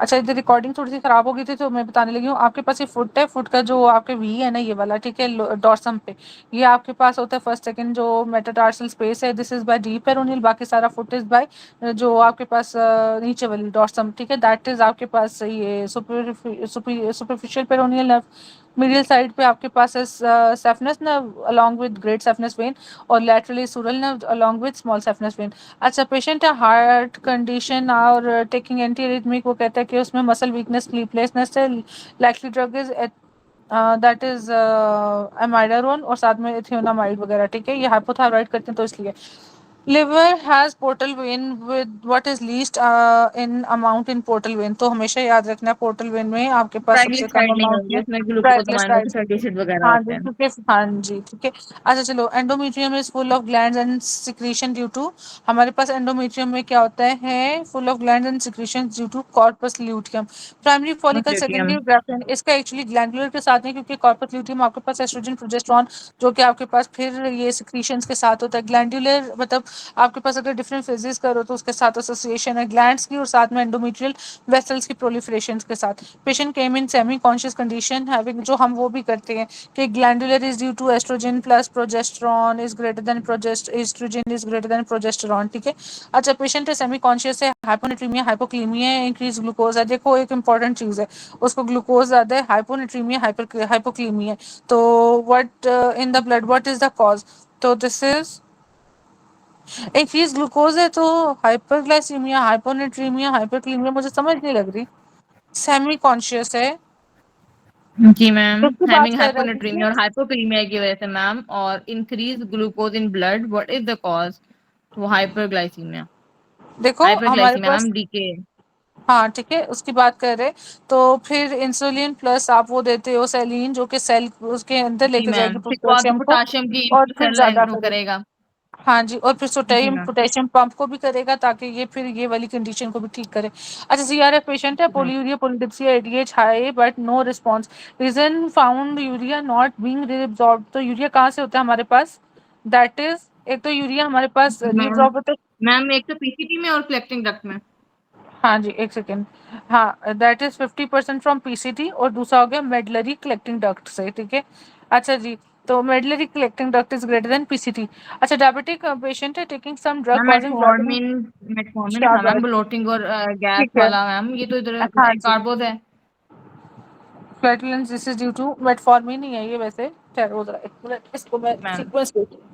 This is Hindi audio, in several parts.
अच्छा, इधर रिकॉर्डिंग थोड़ी सी खराब हो गई थी तो मैं बताने लगी हूँ। आपके पास ये फुट है, फुट का जो आपके वी है ना ये वाला, ठीक है, डॉर्सम पे ये आपके पास होता है फर्स्ट सेकंड जो मेटाटार्सल स्पेस है, this is by D peroneal, बाकी सारा फुट इज बाय जो आपके पास नीचे वाली डॉर्सम, ठीक है, दैट इज आपके पास ये superficial peroneal nerve. Medial side पे आपके पास है saphenous nerve along with great saphenous vein, और laterally sural nerve along with small saphenous vein. अच्छा, पेशेंट है हार्ट कंडीशन और टेकिंग एंटी एरिथमिक, वो कहता है कि उसमें मसल वीकनेस स्लीपलेसनेस है, likely drug is that is amiodarone और साथ में एथियोनामाइड वगैरह, ठीक है, ये हाइपोथायराइड करते हैं तो इसलिए। Liver has portal vein with what is least in amount in portal vein, तो हमेशा याद रखना पोर्टल वेन में आपके पास सबसे कम ट्राइग्लिसराइड नहीं अमाउंट होंगे, में उसमें ग्लूकोज ट्राइग्लिसराइड। अमाइनो एसिड वगैरह हाँ होते जी हैं। ठीक है, हाँ जी ठीक है। अच्छा चलो, endometrium is full of glands and secretion due to, हमारे पास एंडोमेट्रियम में क्या होता है, full of glands and secretion due to corpus luteum. Primary follicle luteum. Secondary graafian, इसका एक्चुअली ग्लैंडुलर के साथ है क्योंकि कॉर्पस ल्यूटियम आपके पास एस्ट्रोजन प्रोजेस्टेरॉन जो कि आपके पास फिर ये सिक्रीशंस के साथ होता है। ग्लैंडुलर मतलब आपके पास अगर डिफरेंट फेजेस करो तो उसके साथ एसोसिएशन है ग्लैंड्स की और साथ में एंडोमेट्रियल वेसल्स की प्रोलिफरेशन के साथ। Patient came in semi conscious condition having, जो हम वो भी करते हैं कि glandular is due to estrogen plus progesterone is greater than estrogen is greater than progesterone, ठीक है। अच्छा, पेशेंट है सेमी कॉन्शियस है, हाइपोनेट्रीमिया हाइपोक्लीमिया है, इंक्रीज ग्लूकोज है, देखो एक इंपॉर्टेंट चीज है, उसको ग्लूकोज ज्यादा है, हाइपोनेट्रीमिया हाइपोक्लीमिया, तो what in the blood what is the cause, तो दिस इज इंक्रीज ग्लूकोज है, तो हाइपरग्लाइसीमिया हाइपोनेट्रीमिया हाइपोक्लीमिया मुझे समझ नहीं लग रही, सेमी कॉन्शियस है, जी मैम, किसकी बात हैविंग कर रहे थे। हाइपोनेट्रीमिया और हाइपोक्रीमिया की वजह से मैम, और increase glucose in blood, what is the cause? वो हाइपरग्लाइसीमिया। देखो हमारे हाइपरग्लाइसीमिया पास, मैम, डीके। हाँ ठीक है उसकी बात कर रहे, तो फिर इंसुलिन प्लस आप वो देते हो सेलिन जो कि सेल उसके अंदर जी लेके जाएगी मैम, फिर वो आपकी पोटेशियम को पोटाशियम की और फिर सेल ज्यादा वो करेगी। करेगा। हाँ जी, और फिर जी सोडियम मैम। पोटेशियम पंप को भी करेगा ताकि ये फिर ये वाली कंडीशन को भी ठीक करे। अच्छा, सीआरएफ पेशेंट है, जी ma'am. Polyuria polydipsia ADH high but no response, reason found urea not being reabsorb, तो यूरिया कहाँ से होता है हमारे पास, दैट इज एक तो यूरिया हमारे पास मैम, रीअब्सॉर्ब होता है। मैम एक तो पीसीटी में और कलेक्टिंग डक्ट में। हाँ जी एक सेकेंड, हाँ दैट इज 50% फ्रॉम पीसीटी और दूसरा हो गया मेडलरी कलेक्टिंग डक्ट से, ठीक है। अच्छा जी, तो medullary collecting duct is greater than PCT. अच्छा, डायबिटिक पेशेंट है taking some drug ma'am causing bloating, metformin. Metformin था मैम, शाबाश, ब्लोटिंग और गैस ठीक है, वाला मैम, ये तो इधर हाँ जी, कार्बोज है। Flatulence this is due to metformin ही है ये वैसे, ठहरो जरा एक मिनट इसको मैं मैम। सीक्वेंस देती हूँ।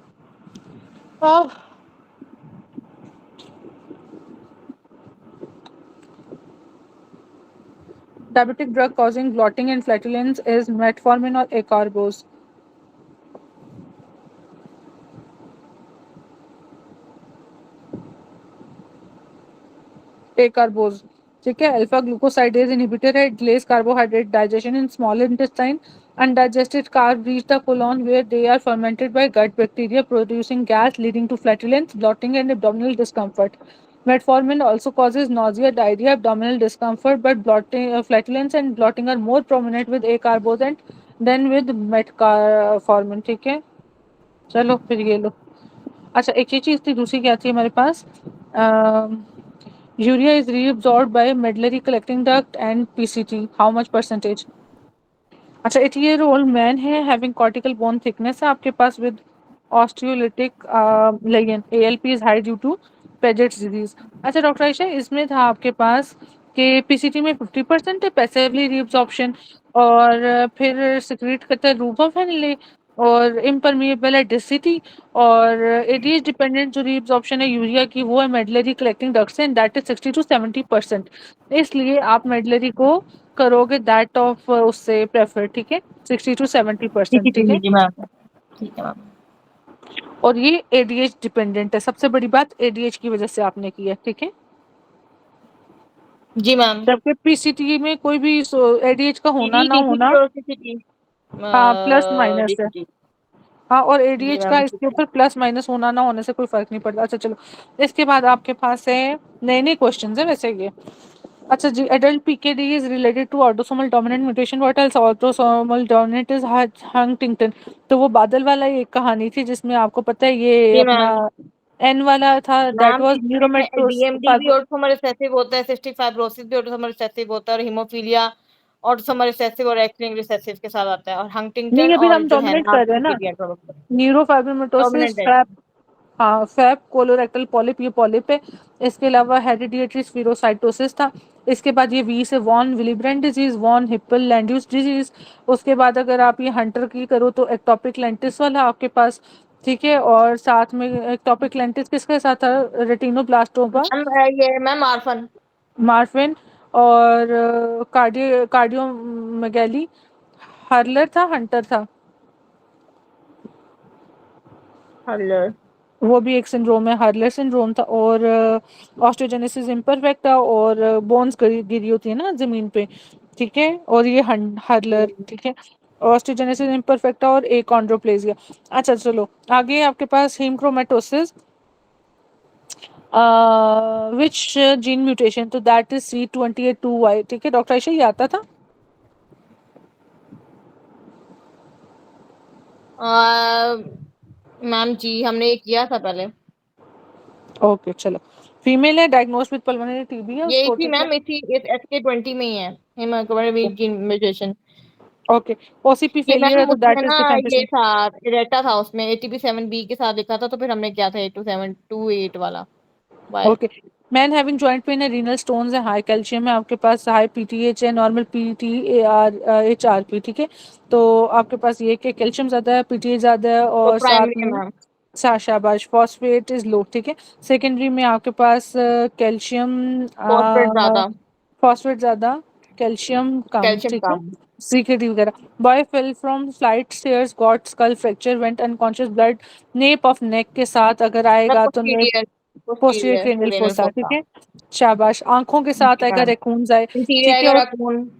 Diabetic drug causing blotting and flatulence is metformin और एकार्बोज। कार्बोज, ठीक है, अल्फा ग्लूकोसाइडेज इनहिबिटर है, delays carbohydrate digestion in small intestine, undigested carb reach the colon where they are fermented by gut bacteria producing gas leading to flatulence, bloating and abdominal discomfort. Metformin also causes nausea, diarrhea, abdominal discomfort, but flatulence and bloating are more prominent with acarbose than with metformin, ठीक है। चलो फिर ये लो। अच्छा, एक ये चीज थी, दूसरी क्या थी हमारे पास, urea is reabsorbed by medullary collecting duct and PCT, how much percentage? अच्छा, 80 year old मैन है, हैविंग कॉर्टिकल बोन थिकनेस है आपके पास with osteolytic lesion, ALP is high due to Paget's disease. अच्छा डॉक्टर आयशा, इसमें था आपके पास कि पीसीटी में 50% है पैसिवली रीअब्जॉर्प्शन, और फिर सिक्रीट करता है रूप ऑफ एनले, और इम्परमिएबल है डेसिटी, और एडीएच डिपेंडेंट जो रीअब्जॉर्प्शन है यूरिया की वो है मेडलरी कलेक्टिंग डक्ट से, एंड दैट इज 60 to 70%, इसलिए आप मेडलरी को करोगे दैट ऑफ उससे प्रेफर, ठीक है, 60 to 70%, ठीक ठीक है। है जी मैम। ठीक है मैम। और ये एडीएच डिपेंडेंट है, सबसे बड़ी बात एडीएच की वजह से आपने की है, ठीक है। जी मैम। जबकि पीसीटी में कोई भी एडीएच का होना पीडी ना डीसीटी होना, और सीसीटी। हाँ प्लस माइनस है, डीसीटी। हाँ, और जी एडीएच का मैम ठीक इसके है। ऊपर प्लस माइनस होना ना होने से कोई फर्क नहीं पड़ता। अच्छा चलो, इसके बाद आपके पास है नए नए क्वेश्चन है वैसे ये। अच्छा जी, adult PKD is related to autosomal dominant mutation. What else? Autosomal dominant is Huntington. तो वो बादल वाला एक कहानी थी जिसमें आपको पता है ये जी अपना मैम। एन वाला था दैट मैम वाज इसमें न्यूरोमेटोस डीएमडी भी ऑटोसोमल रिसेसिव होता है, सिस्टिक फाइब्रोसिस भी ऑटोसोमल रिसेसिव होता है, और हीमोफीलिया ऑटोसोमल रिसेसिव और एक्स लिंक्ड रिसेसिव के साथ आता है, और नहीं, हंटिंगटन अभी और हम जो है डोमिनेट ना कर रहे हैं ना, पीपीडी प्रोबेबली न्यूरोफाइब्रोमेटोसिस, डोमिनेंट है। फैप, हाँ फैप कोलोरेक्टल पॉलिप, ये पॉलिप है। इसके अलावा हेरिडिटरी स्फीरोसाइटोसिस था। इसके बाद ये वी से वॉन विलिब्रेंट डिजीज, वॉन हिप्पल लैंड्यूस डिजीज। उसके बाद अगर आप ये हंटर की करो तो एक्टोपिक लेंटिस वाला आपके पास, ठीक है। और साथ में एक्टोपिक लेंटिस किसके साथ था, रेटिनोब्लास्टोमा, मैम ये मैम आरफन। मार्फिन, और कार्डियोमेगैली। हर्लर था, हंटर था, हेलो। वो भी एक सिंड्रोम है, हार्लर सिंड्रोम था। और ऑस्टियोजेनेसिस इम्परफेक्ट था, और बोन्स गिरी गिरी होती है ना जमीन पे, ठीक है। और ये हार्लर, ठीक है। ऑस्टियोजेनेसिस इम्परफेक्टा और एकॉन्ड्रोप्लेजिया। अच्छा चलो आगे आपके पास हीमक्रोमेटोसिस, विच जीन म्यूटेशन, तो दैट इज C28-2Y, ठीक है। डॉक्टर आयशा ये आता था? मैम जी हमने ये किया था पहले। ओके चलो। फीमेल है, डायग्नोज विद पल्मोनरी टीबी है यही उसको, थी ठीक है। मैम, इसी इस SK20 में ही है हेमाटोमेटोसिस जीन म्यूटेशन। ओके। ओसीपी ये फेलियर है मैम तो उसमें दैट इज ना ये डिफरेंट। था, रेटा था उसमें ATP7B के साथ लिखा था, तो फिर हमने किया था 82728 वाला Y. Okay. Man having joint pain है, रीनल स्टोन्स है, हाई कैल्शियम है आपके पास, हाई पीटीएच है, नॉर्मल PTAR HRP, ठीक है। तो आपके पास ये कि कैल्शियम ज़्यादा है, पीटीएच ज़्यादा है, वो और साथ प्राइमरी है में मैम। शाबाश, फॉस्फेट इज लो, ठीक है। सेकेंडरी में आपके पास कैल्शियम, फॉस्फेट ज्यादा, फॉस्फेट ज़्यादा, कैल्शियम कम, कैल्शियम ठीक है। कम। सीक्रेटी वगैरह। Boy fell from flight stairs, got skull fracture, went unconscious, blood nape of neck के साथ अगर मतलब आएगा तो nape, posterior, posterior posterior cranial cranial fossa, ठीक फोसा। है। शाबाश। आंखों के साथ जी अगर मैम। रैकून्स आए, इंटीरियर ठीक है। आएगा और रैकून,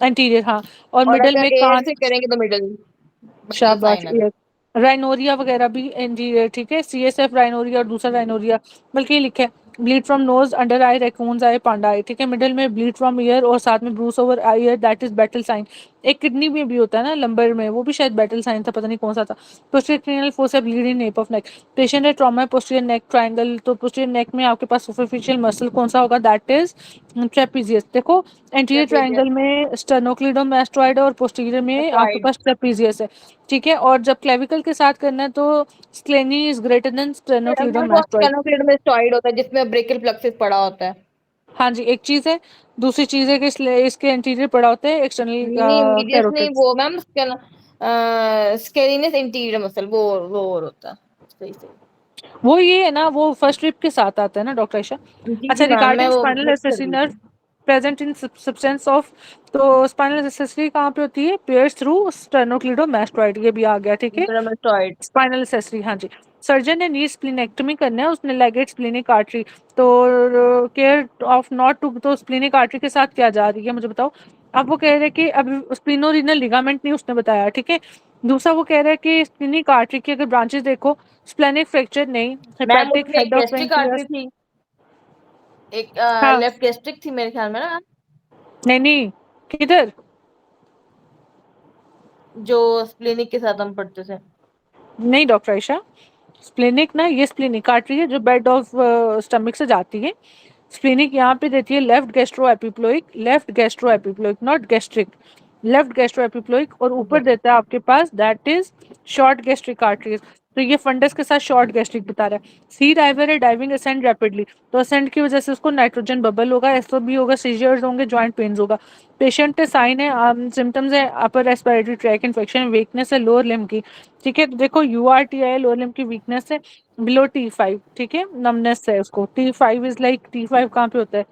एंटीरियर, हाँ। और और मिडल में अगर एयर कान, से करेंगे तो मिडल, मिडल शाबाश। साइनस। राइनोरिया वगैरह भी एंटीरियर, ठीक है। CSF राइनोरिया और दूसरा राइनोरिया, बल्कि ये लिखा है ब्लीड फ्रॉम नोज, अंडर आई, रैकून्स आई, पांडा आई, ठीक है। मिडल में ब्लीड फ्रॉम ईयर, और साथ में bruise over eye ear, that is battle sign. एक किडनी में भी होता है ना लंबर में, वो भी शायद बैटल साइन था, पता नहीं कौन सा था। Posterior cranial fossa, bleeding nap of neck. Patient है ट्रॉमा, पोस्टीरियर नेक ट्रायंगल, तो पोस्टीरियर नेक में आपके पास सुपरफिशियल मसल कौन सा होगा, दैट इज ट्रेपीजियस, देखो। एंटीरियर ट्रायंगल में स्टर्नोक्लीडोमास्टोइड है, और पोस्टीरियर में आपके एस्ट्रॉइड। पास ट्रेपीजियस है, ठीक है। और जब क्लेविकल के साथ करना है तो स्क्लेनी इज ग्रेटर देन मैम वो स्टेनोक्लीडोमास्टोइड। स्टेनोक्लेड में स्टॉइड होता है जिसमें ब्रेकियल प्लक्सिस पड़ा होता है। हाँ जी, एक चीज है। दूसरी चीज है कि इसके एंटीरियर पड़ा होता है एक्सटर्नल नहीं नहीं, मीडियस नहीं, कैरोटिड्स। वो मैम स्केलिनस इंटीरियर मसल, वो और होता है। सही सही। वो ये है ना, वो फर्स्ट ट्रिप के साथ आता है ना डॉक्टर आयशा। जी अच्छा, जी मैम, मैं रिगार्डिंग वो स्पाइनल मिक्स कर एसेसी दी नर्व थी। प्रेजेंट इन सब्सटेंस ऑफ, तो स्पाइनल एसेसी कहाँ पे होती है, पियर्स थ्रू स्टेनोक्लीडोमास्टोइड, ये भी आ गया, ठीक है। इंटरमेस्टॉइड। स्पाइनल एक्सेसरी, हाँ जी। सर्जन ने नी स्प्लीनेक्टमी करना है, उसने लेगेट स्प्लीनिक आर्टरी, तो केयर ऑफ नॉट टू, तो स्प्लीनिक आर्टरी के साथ क्या जा रही है मुझे बताओ। अब वो कह रहे हैं कि अब स्प्लिनोरिनल लिगामेंट नहीं उसने बताया, ठीक है। दूसरा वो कह रहा है कि स्प्लीनिक आर्टरी की अगर ब्रांचेस देखो, स्प्लेनिक फ्रैक्चर नहीं, मैम हेपेटिक, उसमें एक head of gastric artery pancreas. थी, एक हाँ, लेफ्ट गैस्ट्रिक थी मेरे ख्याल में ना, नहीं नहीं, किधर? जो स्प्लेनिक के साथ हम पढ़ते थे। नहीं डॉक्टर आयशा, स्प्लेनिक ना, ये स्प्लेनिक आर्टरी है जो बेड ऑफ स्टमक से जाती है। स्प्लेनिक यहाँ पे देती है left gastro epiploic, left gastro epiploic, not gastric, left gastro epiploic. और ऊपर देता है आपके पास that is short gastric arteries. तो ये फंडस के साथ शॉर्ट गैस्ट्रिक बता रहा है। सी डाइवर है, डाइविंग असेंड रैपिडली, तो असेंड की वजह से उसको नाइट्रोजन बबल होगा, एसओबी होगा, सीजर्स होंगे, जॉइंट पेन्स होगा। पेशेंट साइन है, सिम्टम्स है अपर रेस्पिरेटरी ट्रैक इन्फेक्शन, वीकनेस है लोअर लिम्ब की, ठीक है। तो देखो URTI है, लोअर लिम्ब की वीकनेस है, बिलो T5, ठीक है। नमनेस है उसको, T5 इज लाइक, T5 कहाँ पे होता है,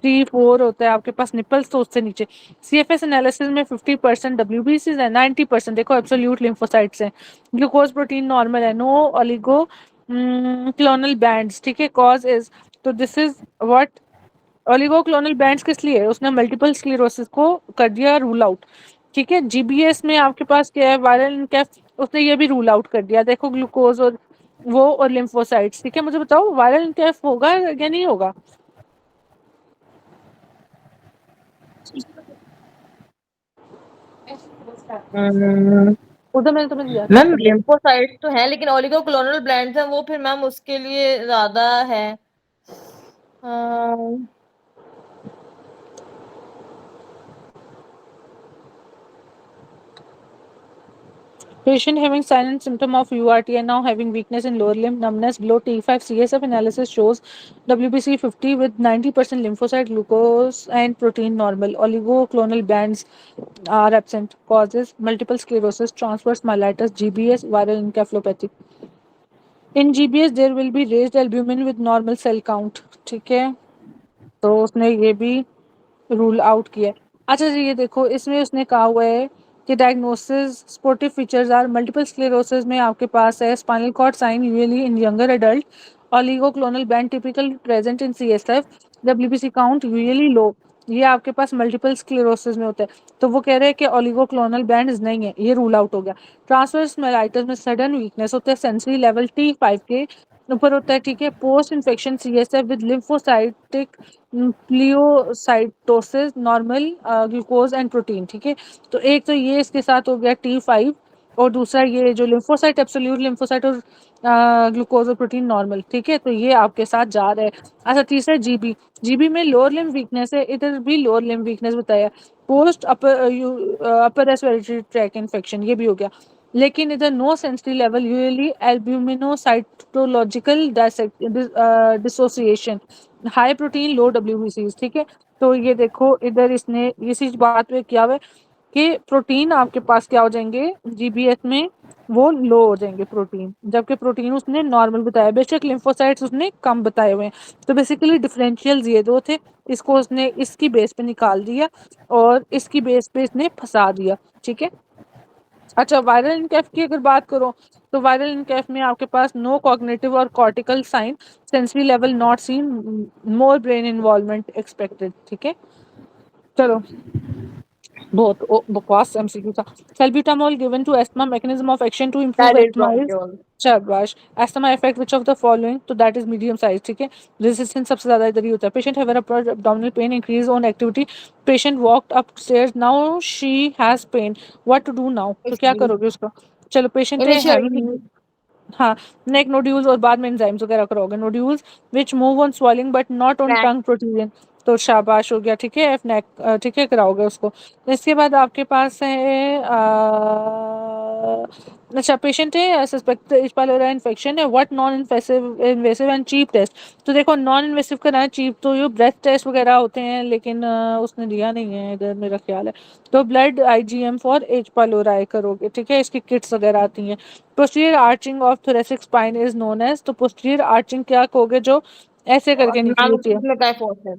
T4 होता है आपके पास निपल्स, तो उससे नीचे। CFS एनालिसिस में 50% WBC है, 90% देखो एब्सोल्यूट लिम्फोसाइट्स हैं। ग्लूकोज प्रोटीन नॉर्मल है, नो ओलिगो क्लोनल बैंड्स, ठीक है। कॉज इज, तो दिस इज व्हाट, ओलिगोक्लोनल बैंड्स किस लिए है, उसने मल्टीपल स्क्लेरोसिस को कर दिया रूल आउट, ठीक है। GBS में आपके पास क्या है, वायरल इनकेफ, उसने ये भी रूल आउट कर दिया, देखो ग्लूकोज और वो और लिम्फोसाइट्स, ठीक है। मुझे बताओ वायरल इनकेफ होगा या नहीं होगा? हम्म, उधर मैंने तुम्हें दिया था मैम उधर। लिम्फोसाइट्स तो है, लेकिन ओलिगोक्लोनल ब्लैंड्स हैं वो फिर मैम उसके लिए ज्यादा है। अम, Patient having silent symptom of URT and now having weakness in lower limb, numbness below T5. CSF analysis shows WBC 50 with 90% lymphocyte glucose and protein normal. Oligoclonal bands are absent. Causes multiple sclerosis, transverse myelitis, GBS, viral encephalopathy. In GBS, there will be raised albumin with normal cell count. ठीक है, तो उसने ये भी रूल आउट किया है। अच्छा जी, ये देखो इसमें उसने कहा हुआ है कि diagnosis supportive features are multiple sclerosis में आपके पास है spinal cord sign usually in younger adult, oligoclonal band typical present in CSF, WBC count usually low, ये आपके पास मल्टीपल स्क्लेरोसिस में होता है। तो वो कह रहे हैं कि ओलिगोक्लोनल बैंड नहीं है, ये रूल आउट हो गया। ट्रांसवर्स मेलाइटिस में सडन वीकनेस होता है, सेंसरी लेवल T5 के ऊपर होता है, ठीक है। Post infection CSF with lymphocytic pleocytosis, normal glucose and protein, ठीक है। तो एक तो ये इसके साथ हो गया T5, और दूसरा ये जो लिम्फोसाइट एब्सोल्यूट लिम्फोसाइट और ग्लूकोज और प्रोटीन नॉर्मल, ठीक है। तो ये आपके साथ जा रहा है। अच्छा, तीसरा जीबी, जीबी में लोअर लिम्ब वीकनेस है, इधर भी लोअर लिम्ब वीकनेस बताया। Post upper respiratory tract infection, ये भी हो गया। लेकिन इधर no sensitive level usually albuminocytological dissociation, high protein low WBC, ठीक है। तो ये देखो इधर इसने इसी बात पे किया हुआ है कि प्रोटीन आपके पास क्या हो जाएंगे जीबीएस में, वो लो हो जाएंगे प्रोटीन, जबकि प्रोटीन उसने नॉर्मल बताया, बेशक लिम्फोसाइट्स उसने कम बताए हुए हैं। तो बेसिकली डिफरेंशियल ये दो थे, इसको उसने इसकी बेस पे निकाल दिया और इसकी बेस पे इसने फंसा दिया, ठीक है। अच्छा, वायरल इनकैफ की अगर बात करो तो वायरल इनकैफ में आपके पास नो कॉग्निटिव और cortical sign, sensory level not seen, more brain involvement expected, ठीक है। चलो, बहुत बकवास एमसीक्यू था। Salbutamol given to asthma, mechanism of action to improve direct asthmas, bronchiole. शाबाश। Asthma effect which of the following, तो दैट इज मीडियम साइज, ठीक है। रेजिस्टेंस सबसे ज्यादा इधर ही होता है। Patient have upper abdominal pain, increase on activity, patient walked up stairs, now she has pain, what to do now, तो क्या करोगे उसको। चलो, पेशेंट है इनिशियल हैविंग, हाँ, नेक नोड्यूल्स और बाद में एंजाइम्स वगैरह करोगे। Nodules which move on swelling but not on crack. Tongue protrusion, तो शाबाश हो गया, ठीक है। एफ नेक, ठीक है, कराओगे उसको। इसके बाद आपके पास है अच्छा, पेशेंट है सस्पेक्ट एच पाइलोरी इन्फेक्शन है, what non invasive invasive and cheap test, तो देखो नॉन इन्वेसिव का ना, चीप तो ये ब्रेथ टेस्ट वगैरह होते हैं, लेकिन उसने दिया नहीं है इधर मेरा ख्याल है। तो blood IgM for H pylori करोगे, ठीक है, इसकी किट्स वगैरह आती हैं। Posterior arching of thoracic spine is known as, तो पोस्टीरियर आर्चिंग क्या कहोगे, जो ऐसे और करके निकली नाम होती है, उसमें क्या फोर्स है।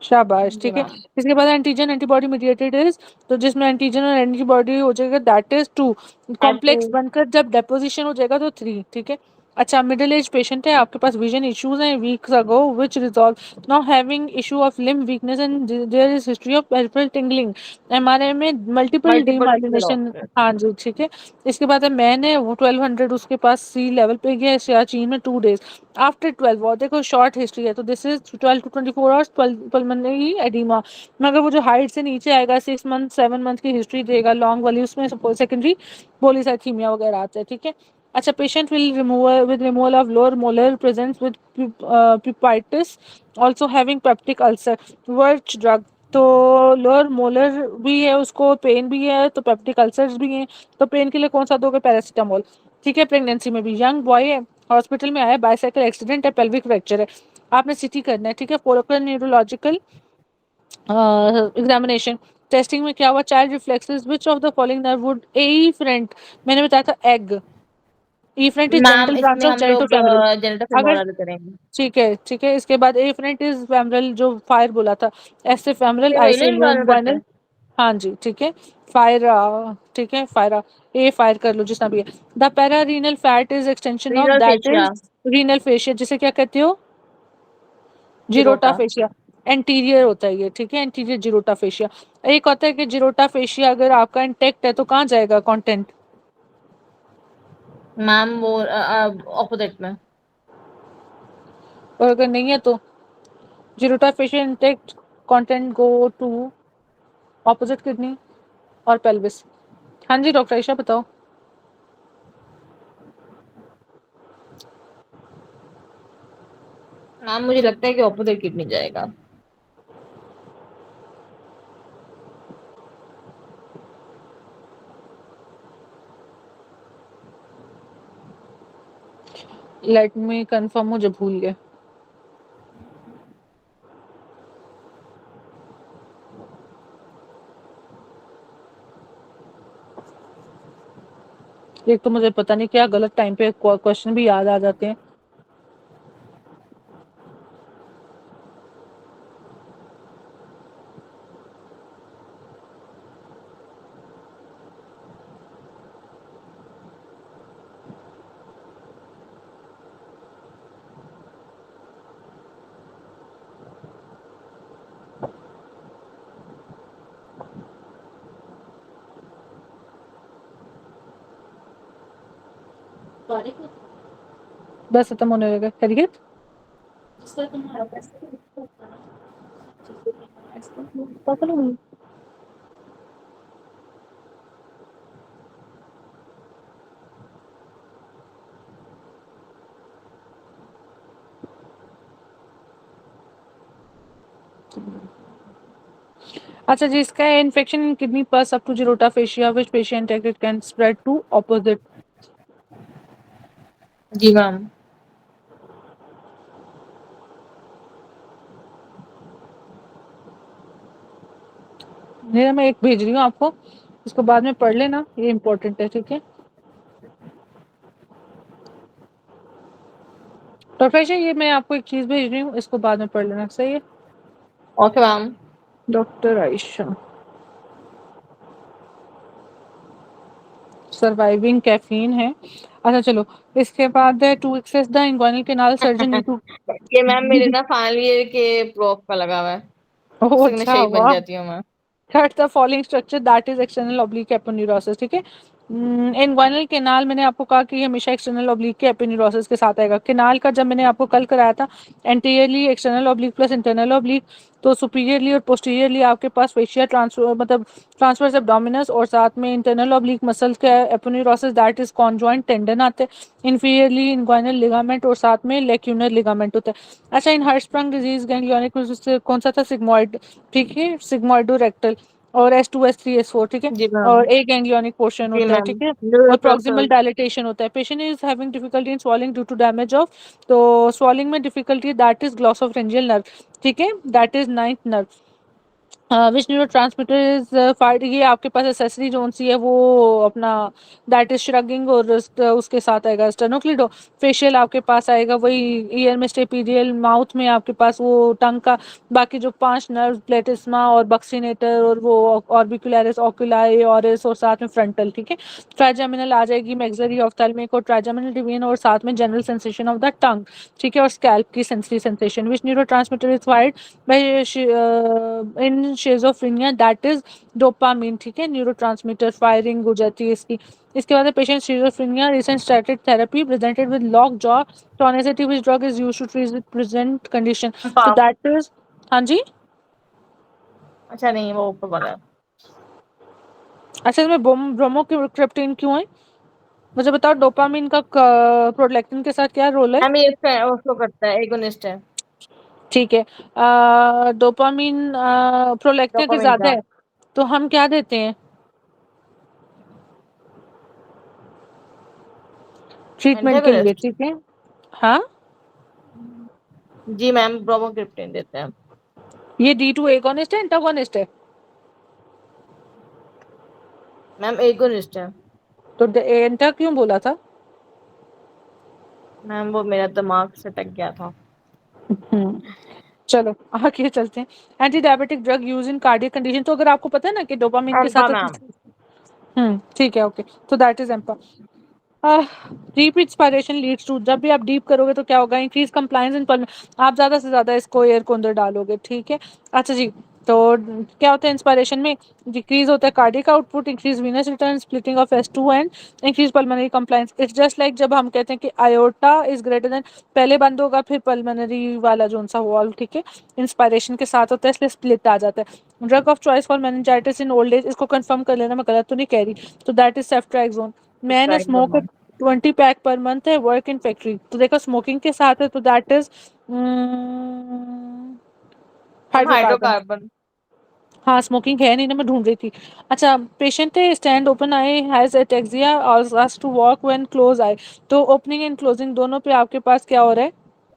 शाबाश, जी ठीक है। मैम। इसके बाद एंटीजन एंटीबॉडी मीडिएटेड इज, तो जिसमें एंटीजन और एंटीबॉडी हो जाएगा that is 2, type two. Complex बनकर जब डेपोजिशन हो जाएगा तो 3, ठीक है। अच्छा, मिडिल एज पेशेंट है, आपके पास विजन इश्यूज हैं weeks ago which resolve, now having issue of limb weakness and there is history of peripheral tingling, MRI में मल्टीपल मल्टीपल डीमाइलिनेशन, हाँ जी, ठीक है। इसके बाद है मैन है, वो 1200 उसके पास सी लेवल पे गया, सियाचिन में 2 days आफ्टर 12, और देखो शॉर्ट हिस्ट्री है, तो this is 12 to 24 hours pulmonary oedema, मगर वो जो हाइट से नीचे आएगा 6 मंथ 7 मंथ की हिस्ट्री देगा लॉन्ग वाली, उसमें सपोज सेकेंडरी पॉलीसाइथीमिया वगैरह आता है, ठीक है। अच्छा, patient will removal of lower molar presence with pulpitis, also having peptic ulcer, which drug, तो लोअर मोलर भी है उसको, पेन भी है, तो पेप्टिक अल्सर्स भी हैं, तो पेन के लिए कौन सा दोगे, पैरासीटामोल, ठीक है। प्रेगनेंसी में भी यंग बॉय है, हॉस्पिटल में आया, बाइसाइकिल एक्सीडेंट है, पेल्विक फ्रैक्चर है, आपने सीटी करना है, ठीक है। फोलोकुलर न्यूरोलॉजिकल एग्जामिनेशन, टेस्टिंग में क्या हुआ, child reflexes which of the following nerve would efferent, मैंने बताया था एग, efferent is ma'am genital branch इसमें ऑफ हम जेनिटो लोग फेमरल, जेनेटा अगर, फेमोरल करेंगे। ठीक है, ठीक है। इसके बाद एफरेंट इज फेमरल, जो फायर बोला था, ऐसे फेमरल, ये वही ऐसे नहीं वाला करते इंग्वाइनल, हैं। हाँ जी, ठीक है। फायर, ठीक है, फायरा, ए फायर कर लो जितना भी है। The para renal fat is extension of renal that fascia. Is renal fascia, जिसे क्या कहते हो, जीरोटा जिरोटा। फेशिया, एंटीरियर होता है ये, ठीक है, एंटीरियर जीरोटा फेशिया। एक होता है कि जीरोटा फेशिया अगर आपका इंटेक्ट है तो कहाँ जाएगा कंटेंट, मैम वो ऑपोजिट में। और अगर नहीं है तो Gerota fascia intact, content go to opposite kidney और पेल्विस। हाँ जी, डॉक्टर आयशा बताओ। मैम मुझे लगता है कि ऑपोजिट किडनी जाएगा। लेट मी कंफर्म, मुझे भूल गया। एक तो मुझे पता नहीं क्या गलत टाइम पे क्वेश्चन भी याद आ जाते हैं। बस खत्म होने लगा, करिए। अच्छा जी, इसका infection in kidney pus up to Gerota fascia which patient it can spread to opposite. जी मैम। मेरा मैं एक भेज रही हूँ आपको, इसको बाद में पढ़ लेना, ये इम्पोर्टेंट है, ठीक है। प्रोफेसर ये मैं आपको एक चीज भेज रही हूँ, इसको बाद में पढ़ लेना, सही है। Okay ma'am. Doctor Ayesha, surviving caffeine है। अच्छा चलो, इसके बाद है to access the inguinal canal surgeon need to. ये मैम मेरे ना फाइनल ईयर के प्रोफ का लगा हुआ है, ओह उससे मैं अच्छा, शहीद बन वाह। जाती हूँ मैं। Third the following structure that is external oblique aponeurosis, ठीक है। इनग्वाइनल केनाल मैंने आपको कहा कि हमेशा एक्सटर्नल ऑब्लिक के एपोन्यूरोसिस के साथ आएगा। केनाल का जब मैंने आपको कल कराया था, anteriorly external oblique plus internal oblique, तो सुपीरियरली और पोस्टीरियरली आपके पास फेशिया ट्रांसफर मतलब ट्रांसवर्स एब्डोमिनस, और साथ में इंटरनल ऑब्लिक मसल के aponeurosis that is conjoint tendon आते हैं। इंफीरियरली इनग्वाइनल लिगामेंट और साथ में लेक्यूनर लिगामेंट होता है। अच्छा, इन हर्ट्सप्रंग डिजीज गैंग्लियोनिक कौन सा था, सिग्मोइड, ठीक है, सिग्मोइडो रेक्टल, और S2 S3 S4, ठीक है। जी मैम। और एक गैंग्लियोनिक पोर्शन जी होता है, मैम। ठीक है। और प्रॉक्सिमल न्यूरोट्रांसफर। डायलिटेशन होता है। Patient is having difficulty in swallowing due to damage of, तो स्वॉलिंग में difficulty that is glossopharyngeal nerve, ठीक है, that is ninth nerve. Which neurotransmitter is fight, ये आपके पास एसेसरी जोन सी है वो अपना, दैट इज श्रगिंग, और उसके साथ आएगा स्टेनोक्लिडो। फेशियल आपके पास आएगा वही, ईयर में स्टेपीडियल, माउथ में आपके पास वो टंग का बाकी जो 5 नर्व, प्लेटिस्मा और बक्सीनेटर और वो ऑर्बिकुलरिस, ऑक्यूलाई, ऑरिस, और साथ में फ्रंटल, ठीक है। ट्राइजेमिनल आ जाएगी मैक्सिलरी ऑफ्थेल्मिक और ट्राइजेमिनल डिवीजन, और साथ में general sensation of the tongue, ठीक है, और स्कैल्प की sensory sensation. Which neurotransmitter is fight by in schizophrenia that is dopamine, ठीक है, न्यूरोट्रांसमीटर फायरिंग हो जाती है इसकी। इसके बाद patient schizophrenia recent started therapy presented with lock jaw tonicity which drug is used to treat present condition, तो पाप। दैट इज, हाँ जी। अच्छा नहीं, वो ऊपर वाला है। अच्छा, इसमें ब्रोमोक्रिप्टिन क्यों है, मुझे बताओ। डोपामिन का प्रोलैक्टिन के साथ क्या रोल है। मैम ये इसका उसको करता है, एगोनिस्ट है। ठीक है, डोपामिन प्रोलैक्टिन के डोपामिन ज्यादा का। है, तो हम क्या देते हैं ट्रीटमेंट के लिए, एंटागोनिस्ट। ठीक है। हाँ, जी मैम, ब्रोमोक्रिप्टिन देते हैं। ये D2 एगोनिस्ट है, एंटागोनिस्ट है, मैम एगोनिस्ट है। तो एंटा क्यों बोला था। मैम वो मेरा दिमाग से टक गया था। हम्म, चलो आगे चलते हैं। Anti diabetic drug use in cardiac condition, तो अगर आपको पता है ना कि डोपामिन के एम्पा साथ मैम। ठीक है, ओके, तो दैट इज एम्पा। डीप इंस्पायरेशन लीड्स टू, जब भी आप डीप करोगे तो क्या होगा, इंक्रीज कंप्लायंस इन पल्मोनरी, आप ज्यादा से ज्यादा इसको एयर को अंदर डालोगे, ठीक है। अच्छा जी, तो क्या होता है इंस्पायरेशन में, डिक्रीज होता है cardiac output, increase venous return, splitting of S2 and increase pulmonary compliance. It's just like जब हम कहते हैं कि आयोटा इज ग्रेटर देन, पहले बंद होगा फिर पल्मोनरी वाला जोन सा वॉल्व, ठीक है, इंस्पायरेशन के साथ होता है, इसलिए स्प्लिट आ जाता है। Drug of choice for meningitis in old age, इसको कंफर्म कर लेना, मैं गलत तो नहीं कह रही, तो that is सेफ्ट्राइक्सोन। Man strike smoke, ma'am. 20 pack per month है, वर्क इन फैक्ट्री, तो देखो स्मोकिंग के साथ है तो that is ma'am hydrocarbon. Hydrocarbon. हाँ स्मोकिंग है नहीं ना, मैं ढूंढ रही थी। अच्छा, पेशेंट है stand open eye has ataxia और asked to walk when close eye, तो ओपनिंग एंड क्लोजिंग दोनों पे आपके पास क्या हो रहा है?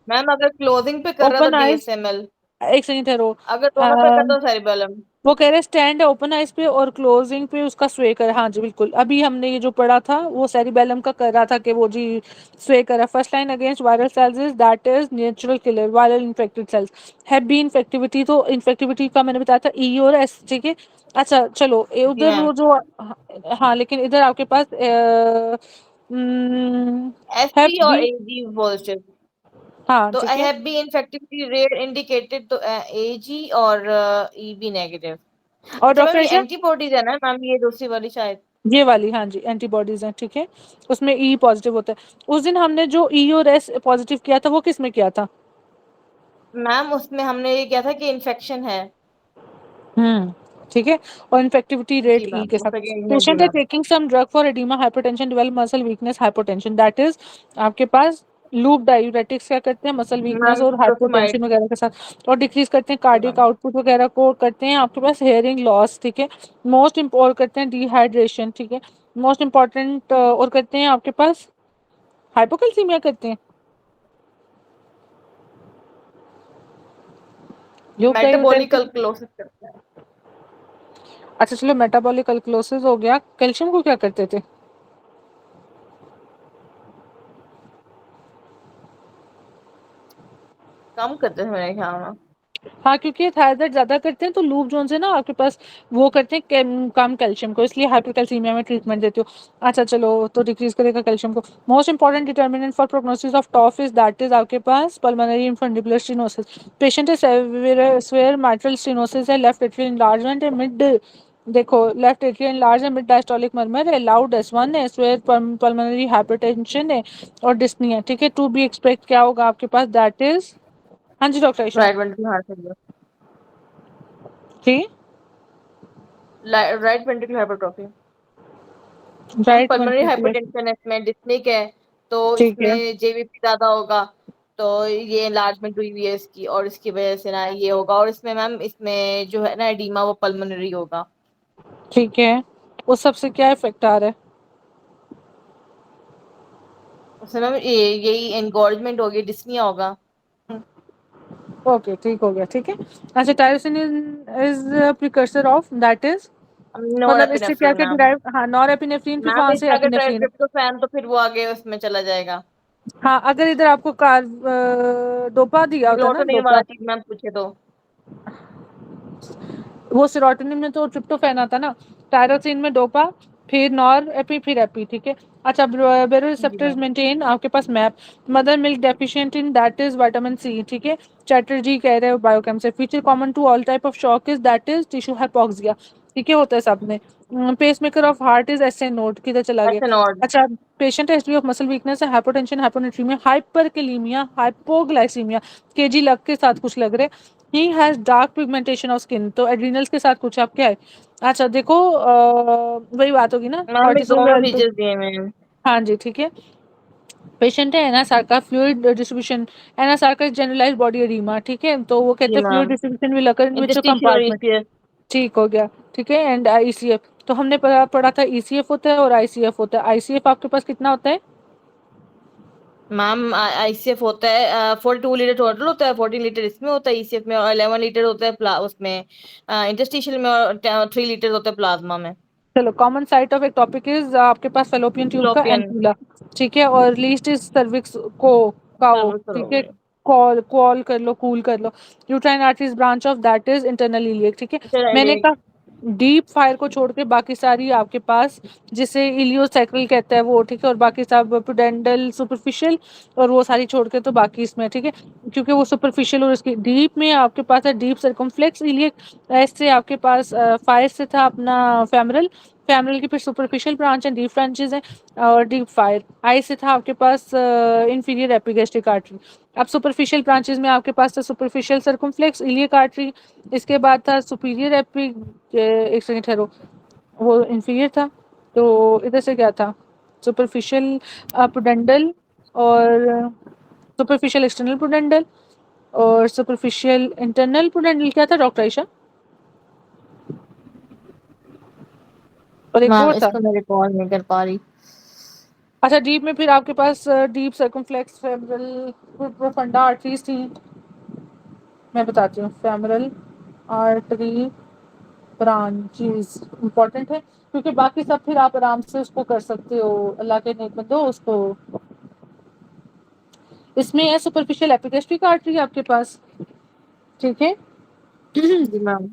मैम अगर क्लोजिंग पे कर रहा था ओपन आइज, डीएसएमएल, एक सेकंड ठहरो। अगर दोनों पे कर तो सेरिबेलम। वो कह रहे स्टैंड है ओपन आइज पे और क्लोजिंग पे उसका स्वे कर, हाँ जी बिल्कुल, अभी हमने ये जो पढ़ा था वो सेरिबेलम का कर रहा था कि वो जी स्वे कर रहा। First line against viral cells is that is natural killer viral infected cells have B infectivity, तो इन्फेक्टिविटी का मैंने बताया था ई और एस, ठीक है। अच्छा चलो जी उधर मैम। वो जो हाँ लेकिन इधर आपके पास हैव एसपी और बी, एजी पॉजिटिव, हाँ तो ठीक आई है। Have B infectivity rate indicated, तो एजी और ईबी नेगेटिव। और अच्छा मैम डॉक्टर ये ऐशा, एंटीबॉडीज है ना मैम, ये दूसरी वाली शायद। ये वाली हाँ जी एंटीबॉडीज हैं, ठीक है। उसमें ई पॉजिटिव होता है। उस दिन हमने जो ई और एस पॉजिटिव किया था वो किस में किया था? मैम उसमें हमने ये किया था कि इन्फेक्शन है। ठीक है। और इन्फेक्टिविटी जी रेट ई मैम के वो साथ। सेकेंड है, जी पेशेंट है ma'am. Taking some drug for oedema hypertension develop muscle weakness hypotension, that is आपके पास लूप डायूरेटिक्स क्या करते हैं मसल वीकनेस मैम और फ्लोसमाइड। हाइपोटेंशन वगैरह के साथ, और डिक्रीज करते हैं जी कार्डियक मैम। आउटपुट वगैरह को, करते हैं आपके पास हेयरिंग लॉस, ठीक है। मोस्ट इम्पोर्ट करते हैं डिहाइड्रेशन, ठीक है। मोस्ट इम्पॉर्टेंट और करते हैं आपके पास हाइपोकैल्सीमिया करते हैं, लूप मेटाबॉलिक डायूरेटिक्स। अल्कलोसिस करते हैं। अच्छा चलो मेटाबॉलिक अल्कलोसिस हो गया, कैल्शियम को क्या करते थे? कम करते हैं मेरे ख्याल में। हाँ क्योंकि थायराइड ज्यादा करते हैं तो लूप जोन से ना आपके पास वो करते हैं कम कैल्शियम को, इसलिए हाइपरकैल्सीमिया में ट्रीटमेंट देती हो। अच्छा चलो तो डिक्रीज करेगा कैल्शियम को। Most important determinant for prognosis of TOF is that is आपके पास पल्मोनरी इन्फंडिबुलर स्टेनोसिस, पेशेंट है सेवियर माइट्रल स्टेनोसिस है, लेफ्ट एट्रियल एनलार्जमेंट है, मिड देखो लेफ्ट एट्रियल एनलार्ज है, मिड डायस्टोलिक मर्मर है, लाउड S1 है, स्वेयर पल्मोनरी हाइपरटेंशन है और डिस्नी है, ठीक है। टू बी एक्सपेक्ट क्या होगा आपके पास, दैट इज हाँ जी doctor Isha right ventricle heart failure. जी right ventricle hypertrophy. Ma'am right pulmonary ventricular, hypertension है, इसमें डिस्निक है, तो ठीक है इसमें जेवीपी ज्यादा होगा, तो ये एनलार्जमेंट हुई हुई है इसकी, और इसकी वजह से ना ये होगा, और इसमें मैम इसमें जो है ना एडीमा वो पल्मोनरी होगा। ठीक है। उस सबसे क्या इफेक्ट आ रहा है? उसमें मैम ये यही एनगोर्जमेंट होगी, डिस्निया होगा। ओके ठीक हो गया, ठीक है। अच्छा tyrosine is precursor of that is, nor मतलब इससे क्या एपिनेफ्रिन क्या मैम। डिराइव, हाँ नॉरएपिनेफ्रिन फिर मैम वहां से इसका अगर एपिनेफ्रिन है। ट्राइट्रिप्टोफैन, तो फिर वो आगे उसमें चला जाएगा। हाँ अगर इधर आपको कार डोपा दिया होता ना सिलोटोनिन डोपा, वाला चीज मैम पूछे तो। वो सेरोटोनिन में तो ट्रिप्टोफैन आता ना, टायरोसिन में डोपा, फिर नॉर एपी फिर एपी, ठीक है। अच्छा जी बेरोरिसेप्टर्स मैम। मेंटेन आपके पास MAP, mother milk deficient in that is vitamin C, ठीक है। चैटर्जी कह रहे हो बायोकेम से, feature common to all type of shock is that is tissue hypoxia, ठीक है होता है सब में। Pacemaker of heart is S A node, किधर चला गया? ऐसे नॉड। अच्छा patient history of muscle weakness है, हाइपोटेंशन हाइपोनेट्रीमिया हाइपरकैलेमिया हाइपोग्लाइसीमिया, केजी लग के साथ कुछ लग रहे, he has dark pigmentation of skin, तो एड्रिनल्स के साथ कुछ आपके है। अच्छा देखो वही बात होगी ना मैम ये दोनों कॉर्टिसोल तो, फीचर्स दिए मैम। हाँ जी ठीक है। पेशेंट है एनासार का फ्लूइड डिस्ट्रीब्यूशन, एनासार का जनरलाइज बॉडी एडिमा, ठीक है, तो वो कहते जी हैं fluid ma'am. Distribution will occur in which interstitial और कंपार्टमेंट, ईसीएस। ठीक हो गया, ठीक है। एंड आईसीएफ, तो हमने पढ़ा था ईसीएफ होता है और आईसीएफ होता है, आईसीएफ आपके पास कितना होता है? मैम आईसीएफ होता है 42 लीटर टोटल होता है, 14 लीटर इसमें होता है ईसीएफ में, और 11 लीटर होता है उसमें इंटरस्टिशियल में, और 3 लीटर होता है प्लाज्मा में। चलो कॉमन साइट ऑफ एक टॉपिक इज आपके पास फेलोपियन ट्यूब का फिलोपियन। एंटूला, ठीक है, और लीस्ट इज सर्विक्स को काओ, सर्विक्स ठीक है। होगी। कॉल कॉल कर लो कूल कर लो, uterine arteries branch of that is internal iliac, ठीक है। चलो मैंने ये कहा डीप फायर को छोड़ के बाकी सारी आपके पास जिसे इलियोसैक्रल कहता है वो, ठीक है, और बाकी सब प्रूडेंटल सुपरफिशियल, और वो सारी छोड़ के तो बाकी इसमें, ठीक है, क्योंकि वो सुपरफिशियल और उसकी डीप में आपके पास है डीप सर्कमफ्लेक्स इलियक, ऐसे आपके पास फायर से था अपना फेमरल, फैमिली की फिर सुपरफिशियल ब्रांच है डीप ब्रांचेस हैं, और डीप फायर आई से था आपके पास इंफीरियर एपिगैस्ट्रिक आर्टरी। अब सुपरफिशियल ब्रांचेस में आपके पास था सुपरफिशियल सर्कमफ्लेक्स इलियक आर्टरी, इसके बाद था सुपीरियर एपी, एक सेकंड ठहरो, वो इंफीरियर था, तो इधर से क्या था, सुपरफिशियल पुडेंडल और सुपरफिशियल एक्सटर्नल पुडेंडल और सुपरफिशियल इंटरनल पुडेंडल। क्या था डॉक्टर आयशा? और एक मैम और था। इसको मैं रिकॉल नहीं कर पा रही। अच्छा, डीप में फिर आपके पास deep circumflex femoral profunda arteries थी। मैं बताती हूँ, फेमरल आर्टरी ब्रांचेस इंपॉर्टेंट है क्योंकि बाकी सब फिर आप आराम से उसको कर सकते हो, अल्लाह के नेक बंदो उसको। इसमें है सुपरफिशियल एपिगेस्ट्रिक आर्टरी आपके पास, ठीक है। जी मैम।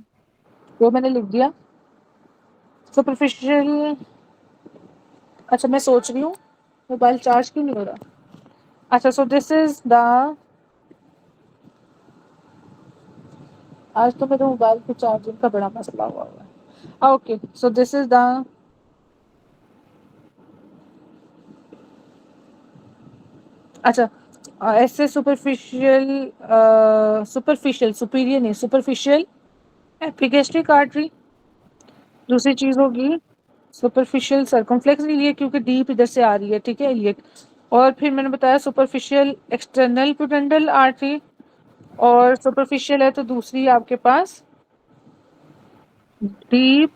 वो मैंने लिख दिया सुपरफिशियल। अच्छा मैं सोच रही हूँ मोबाइल चार्ज क्यों नहीं हो रहा। अच्छा, सो दिस इज द, आज तो मेरे मोबाइल के चार्जिंग का बड़ा मसला हुआ है। Okay, so this is the, अच्छा ऐसे सुपरफिशियल सुपरफिशियल सुपीरियर नहीं, सुपरफिशियल एपिगेस्ट्रिक आर्टरी। दूसरी चीज होगी सुपरफिशियल सर्कमफ्लेक्स इलियक क्योंकि डीप इधर से आ रही है, ठीक है, इलियक। और फिर मैंने बताया सुपरफिशियल एक्सटर्नल पुडेंडल आर्टरी, और सुपरफिशियल है तो दूसरी आपके पास deep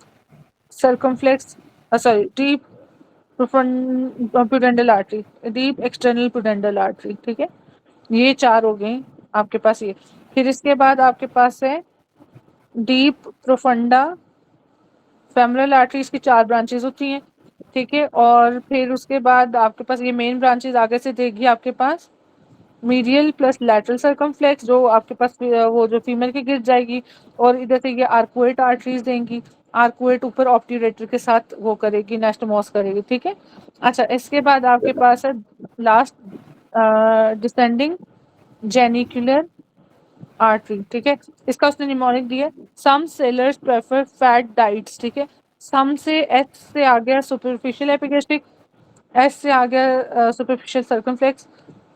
circumflex, sorry deep pudendal artery, deep external pudendal artery, ठीक है। ये चार हो गए आपके पास ये। फिर इसके बाद आपके पास है डीप प्रोफंडा फेमरल आर्टरीज की चार ब्रांचेस होती हैं, ठीक है। और फिर उसके बाद आपके पास ये मेन ब्रांचेस आगे से देगी आपके पास मीडियल प्लस लैटरल सर्कमफ्लेक्स, जो आपके पास वो जो फीमेल की गिर जाएगी, और इधर से ये आर्कुएट आर्टरीज देंगी। आर्कुएट ऊपर ऑप्टिरेटर के साथ वो करेगी, नेस्टमोस करेगी, ठीक है। अच्छा, इसके बाद आपके पास है लास्ट डिसेंडिंग जेनिकुलर आर्टरी, ठीक है। इसका उसने निमोनिक दिया, सम सेलर्स प्रेफर फैट डाइट्स, ठीक है। सम से एच से आ गया सुपरफिशियल एपिगेस्ट्रिक, एस से आ गया सुपरफिशियल सर्कमफ्लेक्स,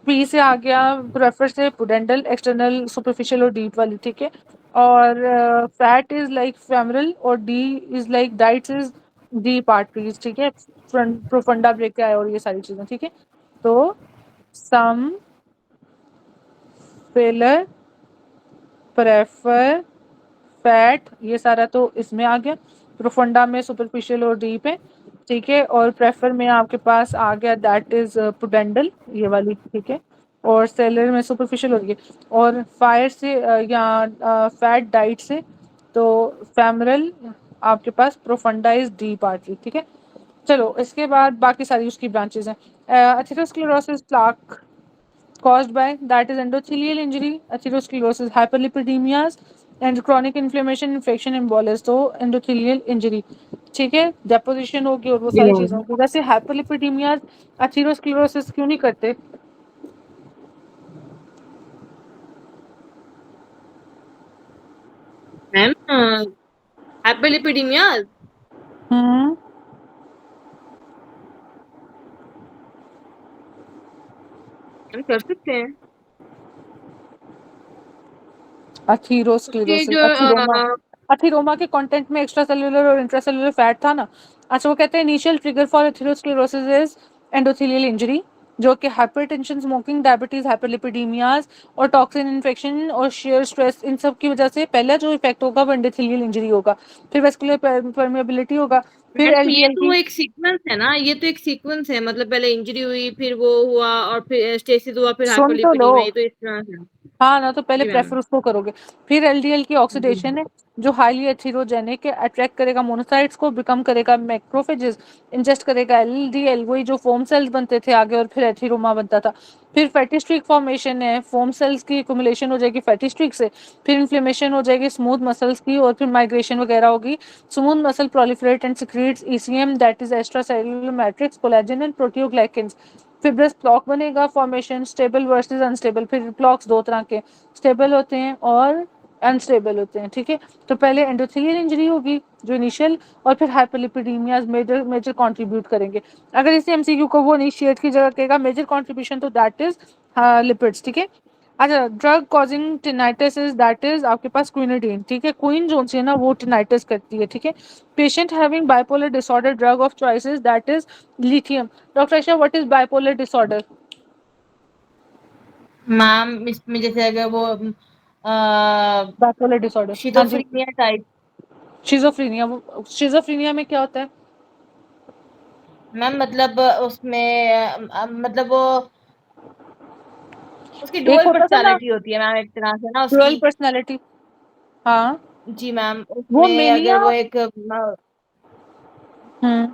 पी से आ गया प्रेफर से पुडेंडल एक्सटर्नल सुपरफिशियल और डीप वाली, ठीक है। और फैट इज लाइक फेमरल और D is like diets is deep arteries, ठीक है। फ्रंट प्रोफंडा ब्रेक है और ये सारी चीजें, ठीक है। तो सम फेलर प्रेफर फैट, ये सारा तो इसमें आ गया। प्रोफंडा में सुपरफिशियल और डीप है, ठीक है। और प्रेफर में आपके पास आ गया दैट इज पुडेंडल, ये वाली, ठीक है। और सेलर में सुपरफिशियल और ये, और फायर से या फैट डाइट से तो फेमरल आपके पास प्रोफंडा इज डीप आर्टरी, ठीक है। चलो इसके बाद बाकी सारी उसकी ब्रांचेस हैं। Atherosclerosis plaque caused by, that is endothelial injury, atherosclerosis, hyperlipidemias and chronic inflammation, infection, embolus, तो endothelial injury, ठीक है। deposition होगी और वो जी सारी चीजें मैम। होगी। वैसे hyperlipidemias atherosclerosis क्यों नहीं करते? मैम हाइपरलिपिडेमिया हम्म, हम कर सकते हैं उसके अथीरोस्क्लेरोसिस, जो अथीरोमा, अथीरोमा के कंटेंट में एक्स्ट्रा सेलुलर और इंट्रासेलुलर फैट था ना। अच्छा, वो कहते हैं initial trigger for atherosclerosis is endothelial injury, जो कि हाइपरटेंशन, स्मोकिंग, डायबिटीज, हाइपरलिपिडीमियाज और टॉक्सिन इन्फेक्शन और शेयर स्ट्रेस, इन सब की वजह से पहला जो इफेक्ट होगा वो एंडोथेलियल इंजरी होगा। फिर वेस्कुलर परमेबिलिटी होगा, फिर मैम ये एलडीएल तो की। एक सीक्वेंस है ना, ये तो एक सीक्वेंस है, मतलब पहले इंजरी हुई फिर वो हुआ और फिर स्टेसिस हुआ फिर सुन तो लो, हाइपरलिपिडेमिया, ये तो इस तरह है। हाँ ना, तो पहले जी मैम। प्रेफर उसको करोगे। फिर एलडीएल की जी। ऑक्सीडेशन है, जो हाईली एथेरोजेनिक है, अट्रैक्ट करेगा मोनोसाइट्स को, बिकम करेगा मैक्रोफेजेस, इंजेस्ट करेगा एलडीएल, वही जो फोम सेल्स बनते थे आगे और फिर एथेरोमा बनता था। फिर फैटी स्ट्रिक फॉर्मेशन है, फोम सेल्स की एक्युमुलेशन हो जाएगी फैटी स्ट्रिक से, फिर इन्फ्लेमेशन हो जाएगी स्मूथ मसल्स की, और फिर माइग्रेशन वगैरह होगी। Smooth muscle proliferate and secretes ECM, that is extra cellular matrix, collagen and proteoglycans. Fibrous plaque बनेगा, फॉर्मेशन स्टेबल वर्सेस अनस्टेबल। फिर ब्लॉक्स दो तरह के, स्टेबल होते हैं और अनस्टेबल होते हैं, ठीक है। तो पहले एंडोथेलियल इंजरी होगी जो इनिशियल, और फिर हाइपरलिपिडीमियाज मेजर मेजर कंट्रीब्यूट करेंगे। अगर इसे एमसीक्यू को वो इनिशिएट की जगह कहेगा मेजर कंट्रीब्यूशन, तो दैट इज लिपिड्स, ठीक है। अच्छा, drug causing tinnitus is that is आपके पास क्विनिडीन, ठीक है। क्वीन जो सी है ना वो टिनाइटिस करती है, ठीक है। Patient having bipolar disorder drug of choice is that is lithium. Doctor Ayesha, what is bipolar disorder? Ma'am इसमें जैसे अगर वो बाइपोलर डिसऑर्डर, हाँ जी। Schizophrenia type. शिजोफ्रेनिया, वो शिजोफ्रेनिया में क्या होता है? मैम मतलब उसमें मतलब वो उसकी एक डुअल होता था ना पर्सनालिटी होती है मैम, एक तरह से ना डुअल उसकी। पर्सनैलिटी, हाँ। जी मैम, वो उसमें अगर मेनिया। वो एक हम्म।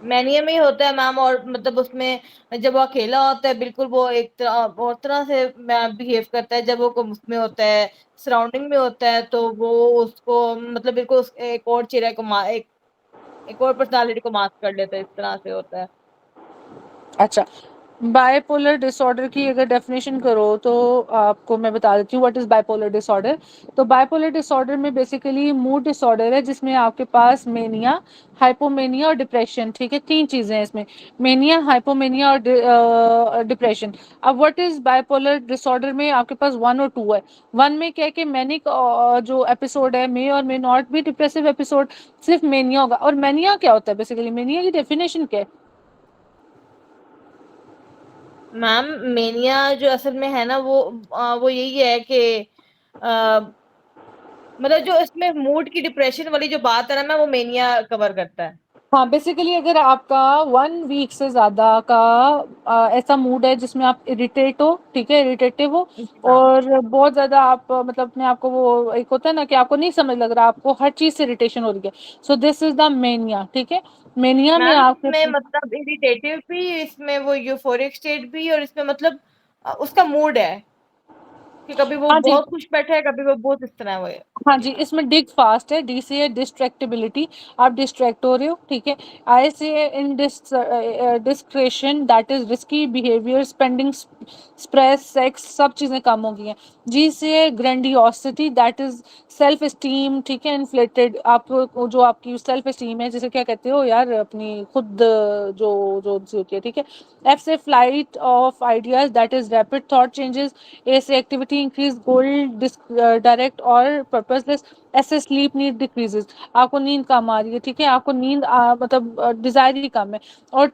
मैनिया में ही होता है मैम, और मतलब उसमें जब वो अकेला होता है बिल्कुल वो एक तरह और तरह से बिहेव करता है। जब वो उसमें होता है, सराउंडिंग में होता है, तो वो उसको मतलब बिल्कुल एक और चेहरे को एक और पर्सनालिटी को मास्क कर लेता है, इस तरह से होता है। अच्छा, बाइपोलर डिसऑर्डर की अगर डेफिनेशन करो तो आपको मैं बता देती हूँ व्हाट इज बाइपोलर डिसऑर्डर। तो बाइपोलर डिसऑर्डर में बेसिकली मूड डिसऑर्डर है जिसमें आपके पास मेनिया, हाइपोमेनिया और डिप्रेशन, ठीक है। तीन चीजें हैं इसमें, मेनिया, हाइपोमेनिया और डिप्रेशन। अब व्हाट इज बाइपोलर डिसऑर्डर में आपके पास वन और टू है। वन में क्या है कि मैनिक जो एपिसोड है मे और may not be depressive episode, सिर्फ मेनिया होगा। और मेनिया क्या होता है बेसिकली, मेनिया की डेफिनेशन क्या है? मैम मेनिया जो असल में है ना वो यही है कि अ, मतलब जो इसमें मूड की डिप्रेशन वाली जो बात है ना मैम, वो मेनिया कवर करता है। हाँ, बेसिकली अगर आपका 1 वीक से ज़्यादा का ऐसा मूड है जिसमें आप इरिटेट हो, ठीक है, इरिटेटिव हो, जी मैम। और बहुत ज़्यादा आप मतलब अपने आप को, वो एक होता है ना कि आपको नहीं समझ लग रहा, आपको हर चीज़ से इरिटेशन हो रही है, so this is the mania, ठीक है। मेनिया में मैम आपके इसमें मतलब इरिटेटिव भी, इसमें वो यूफोरिक स्टेट भी, और इसमें मतलब उसका मूड है कि कभी वो हाँ जी, बहुत खुश बैठा है, कभी वो बहुत इस तरह वो है। हाँ जी, इसमें डिग फास्ट है, डी से डिस्ट्रैक्टिबिलिटी, आप डिस्ट्रैक्ट हो रहे हो, ठीक है। आई से indiscretion that is risky behaviour, spending, stress, sex, सब चीज़ें कम हो गई हैं। जी से grandiosity that is self esteem, ठीक है, इन्फ्लेटेड, आप जो आपकी सेल्फ एस्टीम है, जैसे क्या कहते हो यार, अपनी खुद जो जो सी होती है, ठीक है। एफ से flight of ideas that is rapid thought changes. A से एक्टिविटी इंक्रीज गोल डायरेक्ट और purposeless. S sleep need decreases, आपको नींद कम आ रही है, ठीक है, आपको नींद मतलब डिजायर ही कम है। और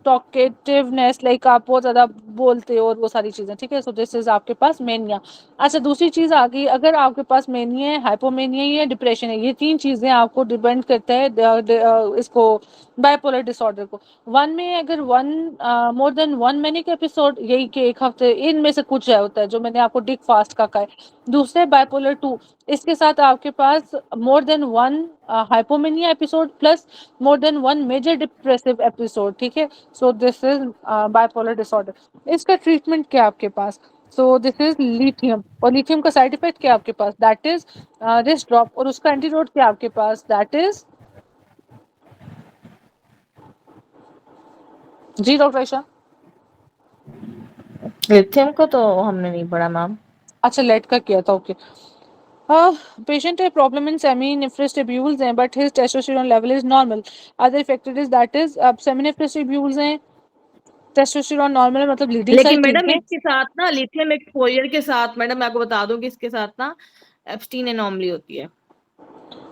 टॉकेटिवनेस, लाइक आप बहुत ज्यादा बोलते हो और वो सारी चीजें, ठीक है। सो दिस इज आपके पास मेनिया। अच्छा, दूसरी चीज आ गई, अगर आपके पास मेनिया है, हाइपोमेनिया है, डिप्रेशन है, ये तीन चीजें आपको डिपेंड करता है इसको बाइपोलर डिसऑर्डर को। वन में अगर one more than one manic episode, यही कि एक हफ्ते, इनमें से कुछ है होता है जो मैंने आपको डिक फास्ट का कहा है। दूसरे बाइपोलर टू, इसके साथ आपके पास more than one hypomania episode plus more than one major depressive episode, ठीक है। So this is bipolar disorder. इसका ट्रीटमेंट क्या है आपके पास? सो दिस इज लिथियम, और लिथियम का साइड इफेक्ट क्या है आपके पास? दैट इज रिस्ट ड्रॉप, और उसका एंटीडोट क्या है आपके पास? दैट इज, जी डॉक्टर आयशा। लिथियम को तो हमने नहीं पढ़ा मैम। अच्छा, लेट का किया था, ओके। पेशेंट है प्रॉब्लम इन सेमी-निफ्रोस्टिब्यूल्स हैं but his testosterone level is normal. Other factor is that is, अब सेमी-निफ्रोस्टिब्यूल्स हैं, टेस्टोस्टेरोन नॉर्मल है, मतलब लीडिंग लेकिन साइड ठीक मैडम है। इसके साथ ना लिथियम एक्सपोजर के साथ मैडम मैं आपको बता दूं कि इसके साथ ना एब्स्टीन एनॉमली होती है,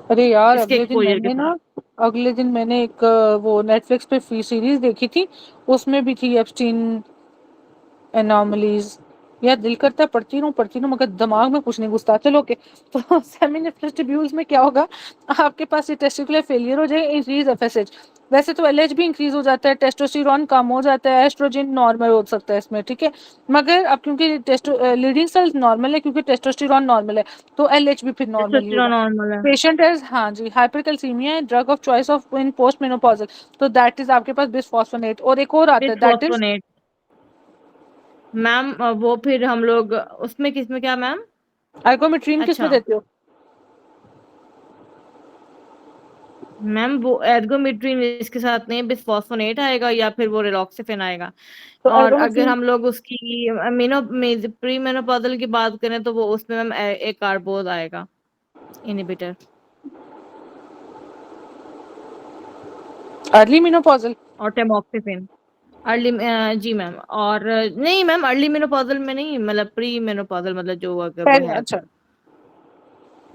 अरे यार, इसके एक्सपोजर के साथ। अगले दिन मैंने एक वो नेटफ्लिक्स पे फ्री सीरीज देखी थी, उसमें भी थी एप्स्टीन एनॉमलीज। यार दिल करता है पढ़ती रहूं, मगर दिमाग में कुछ नहीं घुसता। चलो ओके। तो सेमिनिफ्रस्टिब्यूल्स में क्या होगा, आपके पास ये टेस्टिकुलर फेलियर हो जाएगा, इंक्रीज एफएसएच। वैसे तो एलएच भी इंक्रीज हो जाता है, टेस्टोस्टेरोन कम हो जाता है, एस्ट्रोजन नॉर्मल हो सकता है इसमें, ठीक है। मगर अब क्योंकि लीडिंग सेल्स नॉर्मल है, क्योंकि टेस्टोस्टेरोन नॉर्मल है, तो एलएच भी फिर नॉर्मल ही टेस्टोस्टेरोन होगा। नॉर्मल है। पेशेंट है, हाँ जी, हाइपरकैल्सीमिया है, drug of choice of in post menopausal, तो दैट इज आपके पास बिस्फॉस्फोनेट। और एक और आता है दैट इज बिसफॉस्फोनेट। मैम वो फिर हम लोग उसमें किसमें क्या मैम? आर्गोमेट्रिन, किस में अच्छा देते हो? मैम वो एर्गोमेट्रिन इसके साथ नहीं, बिसफॉस्फोनेट आएगा या फिर वो रिलॉक्सिफिन आएगा। तो और अगर एर्गोमेट्रिन, हम लोग उसकी प्री मेनोपॉजल की बात करें तो वो उसमें मैम एक कार्बोज आएगा, इनहिबिटर। Early menopausal. और टेमोक्सिफिन। अर्ली जी मैम, और नहीं मैम, अर्ली मेनोपॉजल में नहीं, मतलब प्री मेनोपॉजल, मतलब जो अगर वो पहले है अच्छा।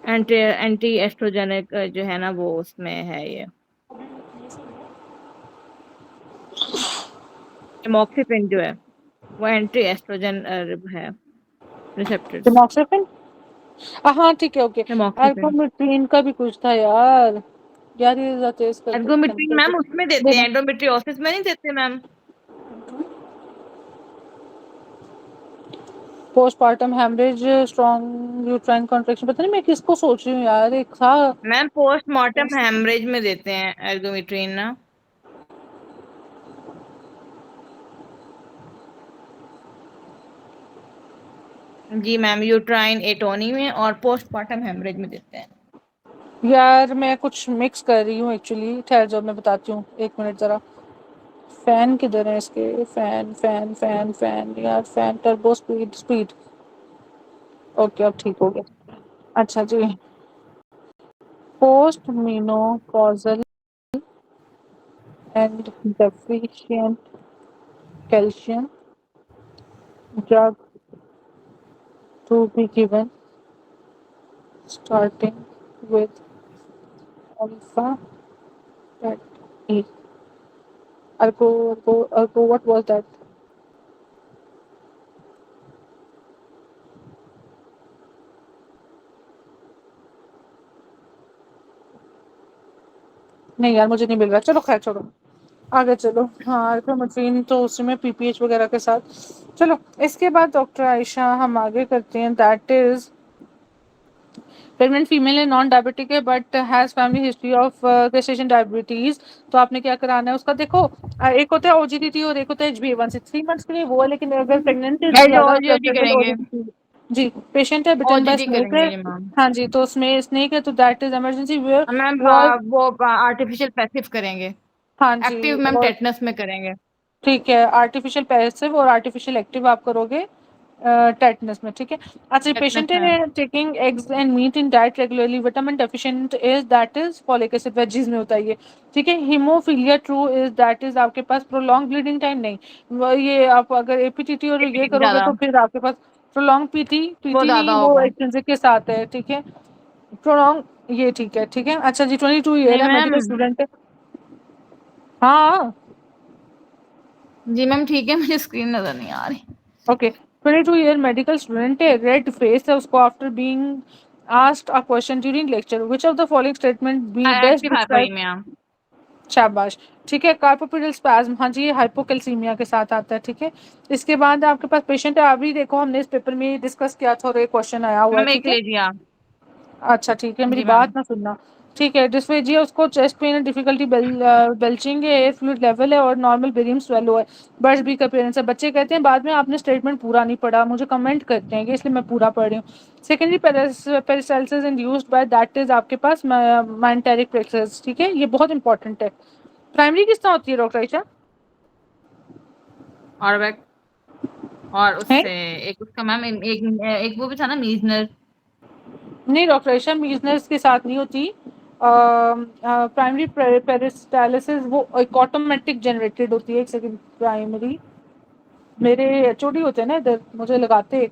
एंटी एंटी एस्ट्रोजेनिक जो है ना, वो उसमें है ये एमॉक्सिफिन जो है, वो एंटी एस्ट्रोजन है, रिसेप्टर्स। Tamoxifen? हाँ ठीक है, ओके। एमॉक्सिफिन। एल्फामेट्रिन का भी कुछ था यार। यार ये ज्यादा तेज करते एर्गोमेट्रिन केमिकल मैम उसमें देते हैं, देना। एंडोमेट्रियोसिस में नहीं देते ma'am. Postpartum haemorrhage, strong uterine contraction, पता नहीं मैं किसको सोच रही हूँ यार, एक था। मैम पोस्टमार्टम हेमरेज में देते हैं एर्गोमेट्रिन ना। जी मैम, यूट्राइन एटोनी में और पोस्टमार्टम हेमरेज में देते हैं। यार मैं कुछ मिक्स कर रही हूँ एक्चुअली, ठहर जाओ मैं बताती हूँ, एक मिनट जरा। फैन किधर है इसके, फैन फैन फैन फैन यार, fan turbo speed speed. Okay अब ठीक हो गया। अच्छा जी। Post menopausal and deficient calcium drug to be given starting with alpha at E. Argo, what was that? नहीं यार मुझे नहीं मिल रहा, चलो खैर छोड़ो, आगे चलो। हाँ अल्फामेट्रिन तो उसी में पीपीएच वगैरह के साथ। चलो इसके बाद डॉक्टर आयशा हम आगे करते हैं, दैट इज प्रेग्नेंट फीमेल है, नॉन डायबिटिक है but has family history of gestation diabetes. तो आपने क्या कराना है उसका, देखो एक होता है ओजीडीटी और एक होता है HbA1c, 3 मंथ्स के लिए वो है, लेकिन अगर प्रेगनेंट है तो एज ज्यादा ओजीडी प्रेफरेबल करेंगे, ओजीडीटी। जी। पेशेंट है बिटन बाय ओजीडी स्नेक है। करेंगे ये मैम। हाँ जी, तो उसमें स्नेक है तो that is emergency where ma'am was. वो आर्टिफिशियल पैसिव करेंगे, हाँ जी। एक्टिव मैम और टेटनस में करेंगे। ठीक है, आर्टिफिशियल पैसिव और आर्टिफिशियल एक्टिव आप करोगे टेटनस में, ठीक है। अच्छा टेटनस पेशेंट में। है taking eggs and meat in diet regularly, vitamin deficient is that is folic acid, veggies में होता है ये, ठीक है। Haemophilia true is that is आपके पास प्रोलॉन्ग ब्लीडिंग टाइम नहीं, ये आप अगर एपीटीटी और ये करोगे ज्यादा, तो फिर आपके पास प्रोलॉन्ग पीटी वो पीटी ज्यादा नहीं, वो होगा। एक्सटेंसिव के साथ है, ठीक है। प्रोलॉन्ग ये ठीक है, ठीक है। अच्छा जी, 22 ईयर नहीं है, मैम, मेडिकल स्टूडेंट है। हाँ जी मैम ठीक है, मुझे स्क्रीन नजर नहीं आ रही। ओके। 22 ईयर मेडिकल स्टूडेंट है, रेड फेस है उसको after being asked a question during lecture, which of the following statement be best active described। हाइपोइमिया। शाबाश। ठीक है, कार्पोपिडल स्पैज्म, हाँ जी ये हाइपोकैल्सीमिया के साथ आता है, ठीक है। इसके बाद आपके पास पेशेंट है, अभी देखो हमने इस पेपर में डिस्कस किया था और एक क्वेश्चन आया हुआ है, मैम ठीक एक है। ले लिया। अच्छा ठीक है, मेरी जी मैम। बात ना सुनना। ठीक है, डिस्फेजिया उसको चेस्ट पेन है, डिफिकल्टी बेल्चिंग है, एयर फ्लूइड लेवल है और नॉर्मल बेरियम स्वेलो है, बर्ड्स बी का अपीयरेंस है। बच्चे कहते हैं बाद में आपने स्टेटमेंट पूरा नहीं पढ़ा, मुझे कमेंट करते हैं कि इसलिए मैं पूरा पढ़ रही हूँ। Secondary peristalsis induced by that is आपके पास माइंटेरिक प्लेक्सस, ठीक है, ये बहुत इंपॉर्टेंट है। प्राइमरी किस तरह होती है डॉक्टर आयशा? और बैक, और है उससे एक उसका मैम एक एक वो भी था ना, मीजनर। नहीं डॉक्टर आयशा, मीजनर्स के साथ नहीं होती। प्राइमरी पेरिस्टालिसिस वो एक ऑटोमेटिक जनरेटेड होती है, एक सेकंड। प्राइमरी, मेरे एचओडी होते हैं ना इधर, मुझे लगाते।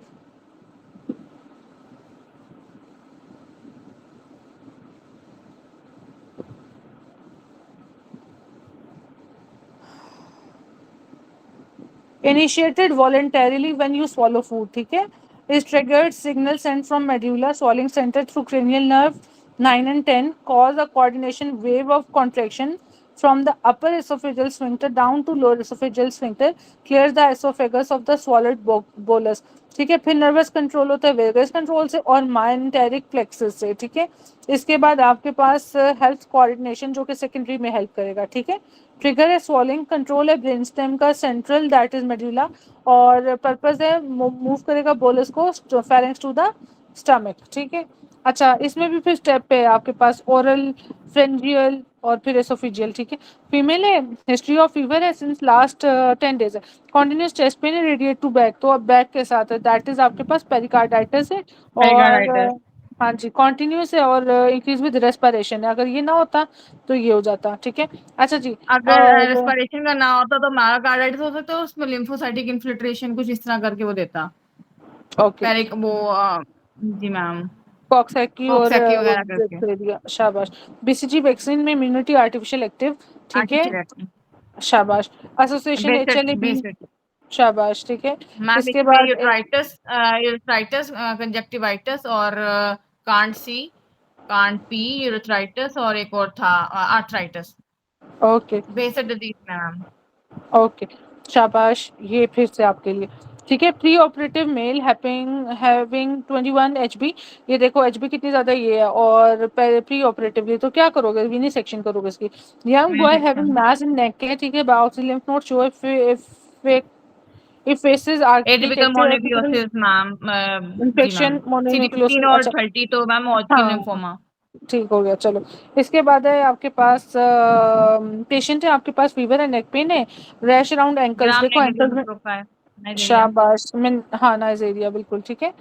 Initiated voluntarily when you swallow food, ठीक है। Is triggered signal Saint from medulla swallowing center through cranial nerve 9 and 10 cause a coordination wave of contraction from the upper esophageal sphincter down to lower esophageal sphincter, clears the esophagus of the swallowed bolus, ठीक है। फिर नर्वस कंट्रोल होता है वेगस कंट्रोल से और माइंटेरिक प्लेक्सस से, ठीक है। इसके बाद आपके पास हेल्थ कोऑर्डिनेशन जो कि सेकेंडरी में हेल्प करेगा, ठीक है। ट्रिगर है स्वॉलिंग, कंट्रोल है ब्रेन स्टेम का सेंट्रल दैट इज मेडुला, और पर्पस है मूव करेगा बोलस को फेरेंक्स टू द स्टमक, ठीक है। अच्छा इसमें भी फिर स्टेप है आपके पास ओरल, फ्रेंजियल और फिर एसोफिजियल, ठीक है। फीमेल है, हिस्ट्री ऑफ फीवर है सिंस लास्ट 10 days है, कॉन्टिन्यूस चेस्ट पेन है, रेडिएट टू बैक, तो अब बैक के साथ है दैट इज आपके पास पेरिकार्डाइटिस है। और पेरिकार्डाइटिस। हाँ जी, कॉन्टिन्यूस है और इंक्रीज विद रेस्पिरेशन है, अगर ये ना होता तो ये हो जाता, ठीक है। अच्छा जी। अगर और रेस्पिरेशन का ना होता तो मायोकार्डाइटिस हो सकता है, उसमें लिम्फोसाइटिक इन्फिल्ट्रेशन कुछ इस तरह करके वो देता। ओके, पेरिक वो जी मैम, कॉक्सैकी और कॉक्सैकी वगैरह करके। डिप्थीरिया, शाबाश। बीसीजी वैक्सीन में इम्यूनिटी आर्टिफिशियल एक्टिव, ठीक है, आर्टिफिशियल शाबाश। Association basic HLA B, basic. शाबाश, ठीक है। मैम इसके इसमें बाद यूट्राइटिस, यूट्राइटिस, कंजक्टिवाइटिस और can't see, can't pee, urethritis और एक और था arthritis. Okay, basic disease ma'am. Okay, शाबाश, ये फिर से आपके लिए, ठीक है। Pre operative male having having 21 HB, ये देखो एचबी कितनी ज्यादा ये है, और प्री ऑपरेटिव तो क्या करोगे, विनी सेक्शन करोगे इसकी। Young men boy having section. Mass in neck है, ठीक है, biopsy lymph node show effaces atypical architecture atypical mononucleosis ma'am, जी मैम। इन्फेक्शन CD16 मोनोन्यूक्लियोसिस, और अच्छा। 30 तो मैम हॉटकिन हाँ, लिम्फोमा। ठीक हो गया, चलो। इसके बाद है आपके पास पेशेंट है आपके पास, फीवर है, नेक पेन है, रैश अराउंड एंकल्स, ग्राम देखो एंकल्स नेगेटिव में, प्रोफाइल नाइजीरिया। शाबाश, मैं, हाँ, नाइजीरिया, बिल्कुल ठीक है।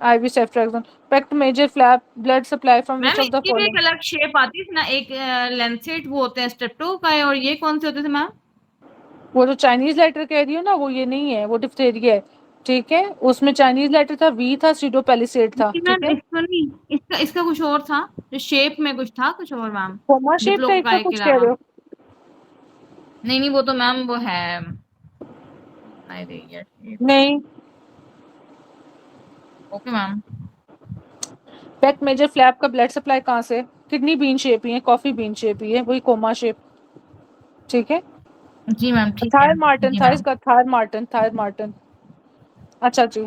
IV ceftriaxone, pect major flap, blood supply from which ma'am of the इसकी भी एक फॉलोइंग। अलग शेप आती थी ना, एक लेंसेट वो होते हैं स्ट्रेप्टो का है, और ये कौन से होते थे मैम? वो जो चाइनीज लेटर कह रही हो ना, वो ये नहीं है, वो डिप्थेरिया है, ठीक है। उसमें चाइनीज लेटर था, वी था, सीडोपैलिसेड था, जी ठीक मैम है। इसका नहीं, इसका इसका कुछ और था, जो शेप में कुछ था कुछ और मैम। कोमा शेप टाइप का डिप्लोकाई के कुछ कह अलावा। रहे हो। नहीं नहीं, वो तो मैम वो है नाइजीरिया शेप। नहीं, ओके मैम। पेक्ट मेजर फ्लैप का ब्लड सप्लाई कहाँ से, किडनी बीन शेप ही है, कॉफी बीन शेप ही है, वही कोमा शेप, ठीक है। जी मैम ठीक है। थायर मार्टन जी था मैम। इसका, थायर मार्टन, थायर मार्टन, अच्छा जी।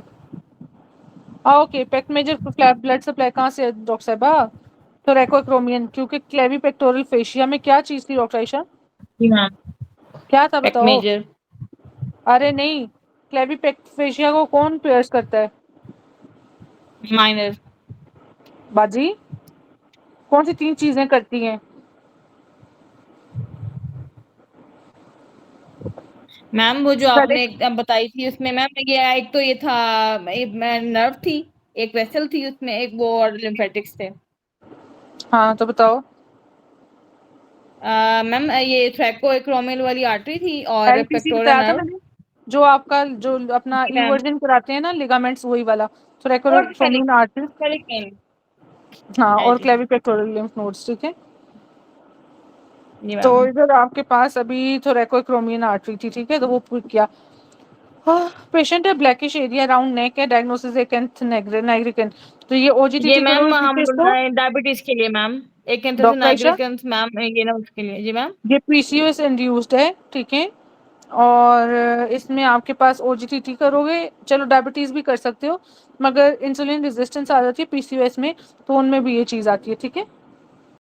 Okay, pect major flap blood supply कहाँ से है डॉक्टर साहबा, तो रेकोक्रोमियन, क्योंकि क्लेवी पेक्टोरल फेशिया में क्या चीज थी डॉक्टर आयशा, जी मैम। क्या था एक बताओ। मेजर। अरे नहीं, क्लेवी फेशिया को कौन पियर्स करता है, माइनर। बाजी, कौन सी तीन चीजें करती हैं। मैम वो जो आपने करेक्ट, एकदम बताई थी उसमें मैम, ये एक तो ये था, एक नर्व थी, एक वेसल थी उसमें, एक वो और लिम्फेटिक्स थे। हाँ तो बताओ। मैम ये थ्रैकोएक्रोमियल वाली आर्टरी थी और एलपीसी पेक्टोरल बताया था नर्व। मैंने, जो आपका जो अपना जी मैम। इवर्जन कराते हैं ना लिगामेंट्स, वही वाला, तो और फेरिक, रेकोक्रोमियन आर्टरी, फेरिक पेन। हाँ, है और जी। क्लेवी पेक्टोरल लिम्फ नोड्स, ठीक है। जी तो मैम। इधर आपके पास अभी थोरैकोक्रोमियन आर्टरी थी, ठीक है, तो वो पूछ किया। पेशेंट है, ब्लैकिश एरिया अराउंड नेक है, डायग्नोसिस है कैंथ नाइग्रिकन, तो ये ये ओजीटीटी मैम करोगे हम किसको, डायबिटीज के लिए मैम, एक डॉक्टर आयशा, नाइग्रिकन्स मैम, ये ना उसके लिए। जी मैम। ये पीसीओएस इंड्यूस्ड है, ठीक है। और इसमें आपके पास ओजीटीटी करोगे, चलो डायबिटीज भी कर सकते हो, मगर इंसुलिन रेजिस्टेंस आ जाती है पीसीओएस में, तो उनमें भी ये चीज आती है, ठीक है।